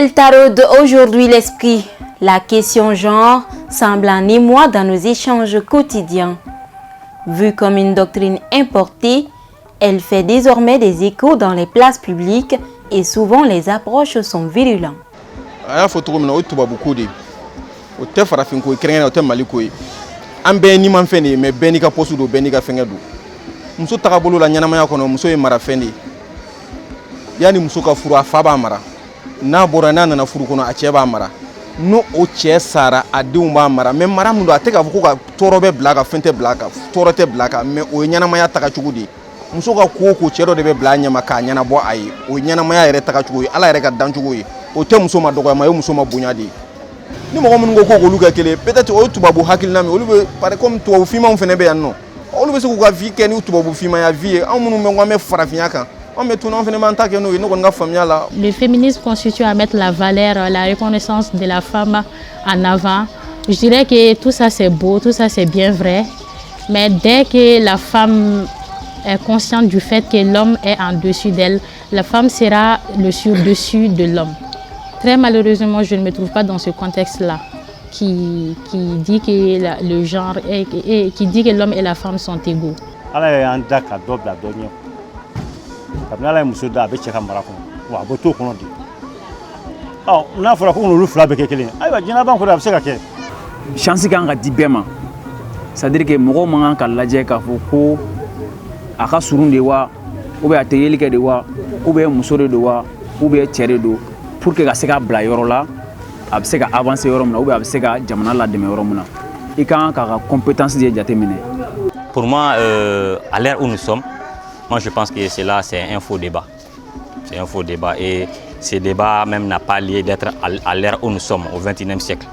Elle taraude aujourd'hui l'esprit. La question genre semble un émoi dans nos échanges quotidiens. Vue comme une doctrine importée, elle fait désormais des échos dans les places publiques et souvent les approches sont virulentes. N'a bɔra n'a nana furu kɔnɔ a cɛ b'a mara n'o o cɛ sara a denw b'a mara mais mara mun don a tɛ k'a fɔ ko ka tɔɔrɔ bɛ bila a kan fɛn tɛ bila a kan tɔɔrɔ tɛ bila a kan mais o ye ɲɛnamaya tagacogo de ye muso ka ko o ko cɛ dɔ de bɛ bila a ɲɛma k'a ɲɛnabɔ a ye o ye ɲɛnamaya yɛrɛ tagacogo ye Ala yɛrɛ ka dancogo ye o tɛ muso ma dɔgɔyama o ye muso ma bonya de ye ni mɔgɔ minnu ko k'olu ka kelen peut-être o ye tubabu hakilina min olu bɛ pare comme tubabu finmanw fana bɛ yan nɔ olu bɛ se k'u ka vie kɛ ni tubabu finmaya vie ye anw minnu bɛ k'an bɛ farafinya kan. Le féminisme constitue à mettre la valeur, la reconnaissance de la femme en avant. Je dirais que tout ça c'est beau, tout ça c'est bien vrai. Mais dès que la femme est consciente du fait que l'homme est en dessus d'elle, la femme sera le sur-dessus de l'homme. Très malheureusement, je ne me trouve pas dans ce contexte-là qui dit que le genre qui dit que l'homme et la femme sont égaux. Kabinala muso da be cɛ ka mara kɔnɔ wa a bɛ to kɔnɔ de n'a fɔra ko olu fila bɛ kɛ kelen ayiwa diɲɛ ban kɔnɔ a bɛ se ka kɛ chance kan ka di bɛɛ ma c'est à dire que mɔgɔw man kan ka lajɛ k'a fɔ ko a ka surun de wa ou bien a tɛ yeli kɛ de wa ou bien muso de do wa ou bien cɛ de do pour que ka se ka bila yɔrɔ la a bɛ se ka avancer yɔrɔ min na ou bien a bɛ se ka jamana ladɛmɛ yɔrɔ min na i kan k'a ka compétence de jateminɛ. Pour moi, à l'ère où nous sommes, moi, je pense que c'est un faux débat. C'est un faux débat et ce débat même n'a pas lieu d'être à l'ère où nous sommes, au XXIe siècle.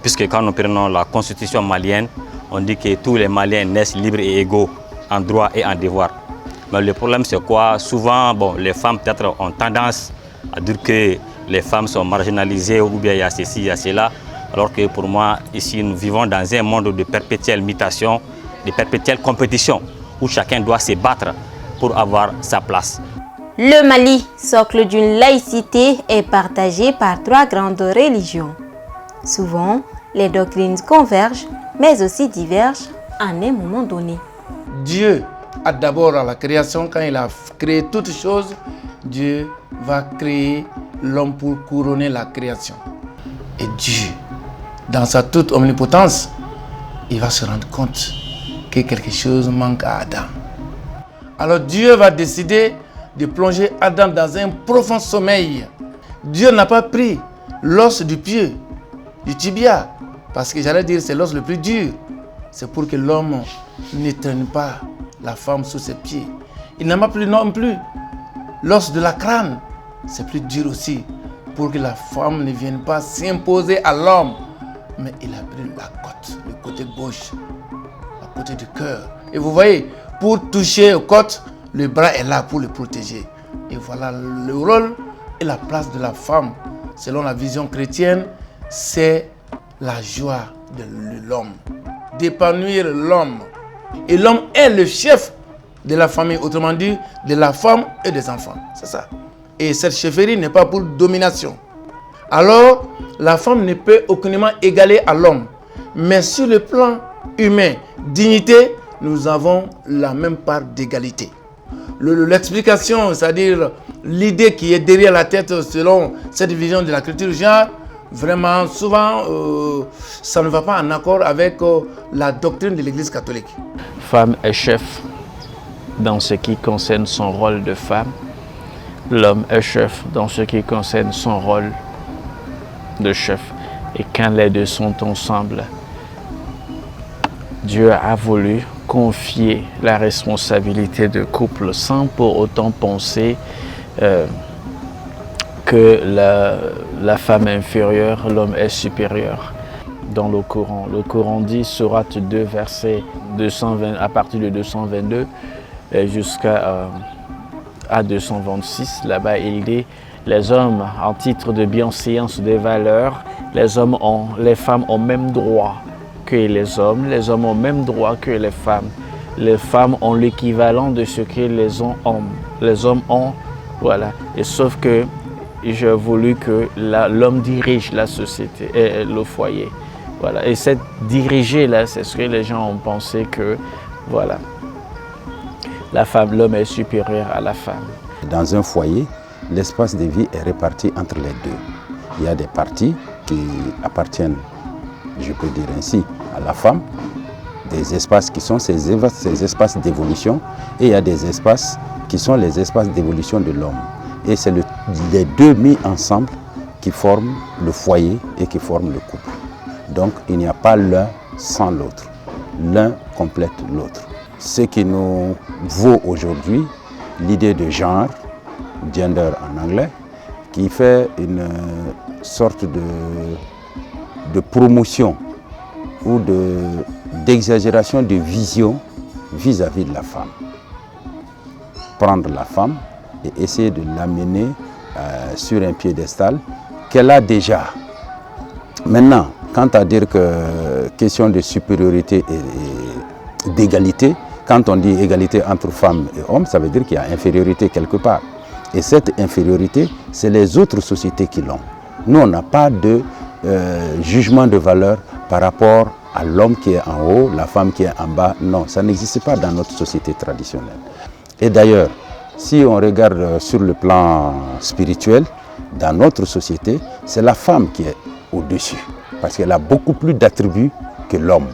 Puisque quand nous prenons la constitution malienne, on dit que tous les Maliens naissent libres et égaux en droit et en devoir. Mais le problème c'est quoi? Souvent, les femmes peut-être ont tendance à dire que les femmes sont marginalisées ou bien il y a ceci, il y a cela. Alors que pour moi, ici, nous vivons dans un monde de perpétuelle mutation, de perpétuelle compétition, où chacun doit se battre pour avoir sa place. Le Mali, socle d'une laïcité, est partagé par 3 grandes religions. Souvent, les doctrines convergent, mais aussi divergent à un moment donné. Dieu a d'abord à la création, quand il a créé toutes choses, Dieu va créer l'homme pour couronner la création. Et Dieu, dans sa toute omnipotence, il va se rendre compte que quelque chose manque à Adam. Alors Dieu va décider de plonger Adam dans un profond sommeil. Dieu n'a pas pris l'os du pied, du tibia, parce que j'allais dire c'est l'os le plus dur. C'est pour que l'homme n'étreigne pas la femme sous ses pieds. Il n'a pas pris non plus l'os de la crâne. C'est plus dur aussi, pour que la femme ne vienne pas s'imposer à l'homme. Mais il a pris la côte, le côté gauche, la côté du cœur. Et vous voyez, pour toucher aux côtes, le bras est là pour le protéger. Et voilà le rôle et la place de la femme. Selon la vision chrétienne, c'est la joie de l'homme, d'épanouir l'homme. Et l'homme est le chef de la famille, autrement dit, de la femme et des enfants. C'est ça. Et cette chefferie n'est pas pour domination. Alors, la femme ne peut aucunement égaler à l'homme. Mais sur le plan humain, dignité, nous avons la même part d'égalité. L'explication, c'est-à-dire l'idée qui est derrière la tête selon cette vision de la culture genre, vraiment souvent ça ne va pas en accord avec la doctrine de l'Église catholique. Femme est chef dans ce qui concerne son rôle de femme. L'homme est chef dans ce qui concerne son rôle de chef. Et quand les deux sont ensemble, Dieu a voulu confier la responsabilité de couple sans pour autant penser que la femme est inférieure, l'homme est supérieur. Dans le Coran dit, sourate 2, verset 220, à partir de 222 jusqu'à 226, là-bas il dit, les hommes en titre de bienséance des valeurs, les femmes ont même droit que les hommes ont même droit que les femmes ont l'équivalent de ce que les hommes ont, voilà. Et sauf que j'ai voulu que l'homme dirige la société et le foyer. Voilà. Et cette diriger-là, c'est ce que les gens ont pensé que, voilà, l'homme est supérieur à la femme. Dans un foyer, l'espace de vie est réparti entre les deux. Il y a des parties qui appartiennent, je peux dire ainsi, à la femme, des espaces qui sont ces espaces d'évolution, et il y a des espaces qui sont les espaces d'évolution de l'homme. Et c'est les deux mis ensemble qui forment le foyer et qui forment le couple. Donc il n'y a pas l'un sans l'autre. L'un complète l'autre. Ce qui nous vaut aujourd'hui l'idée de genre, gender en anglais, qui fait une sorte de promotion ou d'exagération de vision vis-à-vis de la femme. Prendre la femme et essayer de l'amener sur un piédestal qu'elle a déjà. Maintenant, quant à dire que question de supériorité et d'égalité, quand on dit égalité entre femmes et hommes, ça veut dire qu'il y a infériorité quelque part. Et cette infériorité, c'est les autres sociétés qui l'ont. Nous, on n'a pas de jugement de valeur par rapport à l'homme qui est en haut, la femme qui est en bas. Non, ça n'existe pas dans notre société traditionnelle. Et d'ailleurs, si on regarde sur le plan spirituel, dans notre société, c'est la femme qui est au-dessus, parce qu'elle a beaucoup plus d'attributs que l'homme.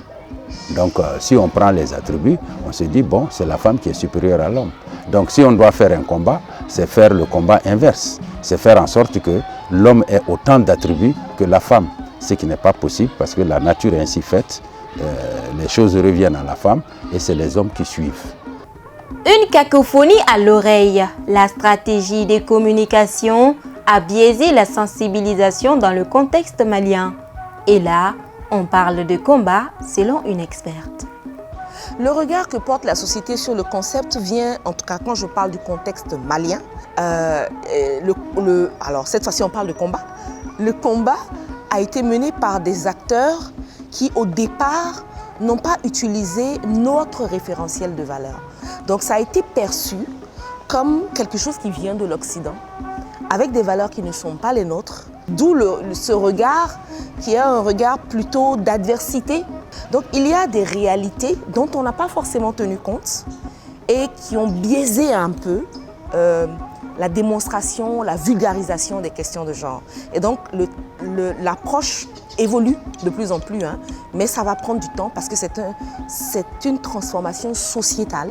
Donc si on prend les attributs, on se dit, bon, c'est la femme qui est supérieure à l'homme. Donc si on doit faire un combat, c'est faire le combat inverse. C'est faire en sorte que l'homme ait autant d'attributs que la femme. Ce qui n'est pas possible parce que la nature est ainsi faite. Les choses reviennent à la femme et c'est les hommes qui suivent. Une cacophonie à l'oreille. La stratégie de communication a biaisé la sensibilisation dans le contexte malien. Et là, on parle de combat selon une experte. Le regard que porte la société sur le concept vient, en tout cas quand je parle du contexte malien, alors cette fois-ci on parle de combat. Le combat a été mené par des acteurs qui au départ n'ont pas utilisé notre référentiel de valeurs. Donc ça a été perçu comme quelque chose qui vient de l'Occident, avec des valeurs qui ne sont pas les nôtres, d'où ce regard qui est un regard plutôt d'adversité. Donc il y a des réalités dont on n'a pas forcément tenu compte et qui ont biaisé un peu la démonstration, la vulgarisation des questions de genre. Et donc l'approche évolue de plus en plus, hein, mais ça va prendre du temps parce que c'est une transformation sociétale.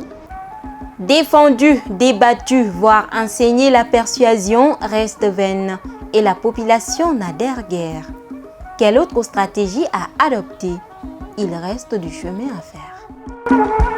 Défendu, débattu, voire enseigner la persuasion reste vaine et la population n'adhère guère. Quelle autre stratégie à adopter? Il reste du chemin à faire.